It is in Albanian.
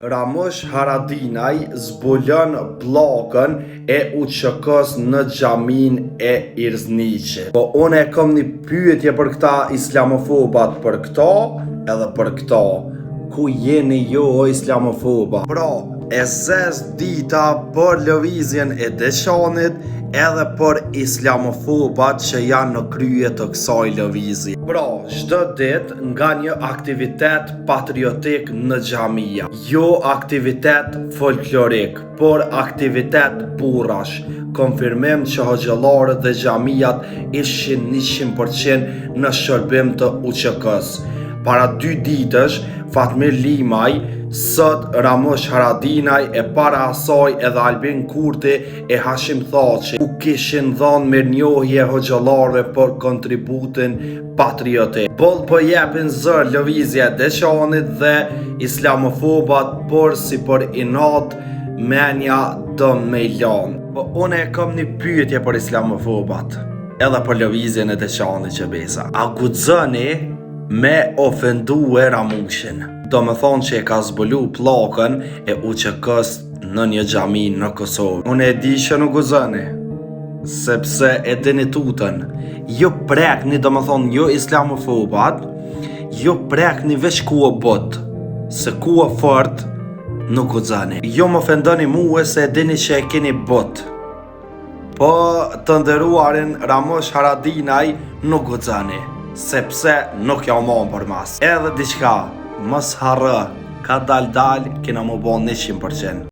Ramush Haradinaj zbulon pllakën e UÇK-s në xhamin e Irzniqit. Po unë e kam një pyetje për këta islamofobat, për këto edhe për këto. Ku jeni ju o islamofoba? Pra, e zez dita për lëvizjen e Deçanit edhe për islamofobat që janë në krye të kësaj lëvizje. Pra, çdo ditë nga një aktivitet patriotik në xhamia. Jo aktivitet folklorik, por aktivitet burrash. Konfirmim që hoxhallarët dhe xhamiat ishin 100% në shërbim të UÇK-s. Para 2 ditësh, Fatmir Limaj, sot Ramush Haradinaj e para asaj edhe Albin Kurti e Hashim Thaçi u kishin dhënë mirënjohje hoxhallarëve për kontributin patriotik. Boll po jepin zër lëvizja e Deçanit dhe islamofobat, por si për inat menja dëm me i lanë. Po unë e kam një pyetje për islamofobat edhe për lëvizjen e Deçanit që besa. A guxoni me ofendue Ramushin? Do me thonë që e ka zbulu pllakën e UÇK-s në një xhami në Kosovë. Unë e di që nuk guxoni, sepse e dini tutën. Jo prekni, do me thonë, jo islamofobat, jo prekni veç ku o bot, se ku o fort nuk guxoni. Jo më ofendoni mua se e dini që e keni bot. Po të nderuarin Ramush Haradinaj nuk guxoni, sepse nuk ja mon për mas. Edhe diçka, mos harrë, ka dal, kena më bon 100%.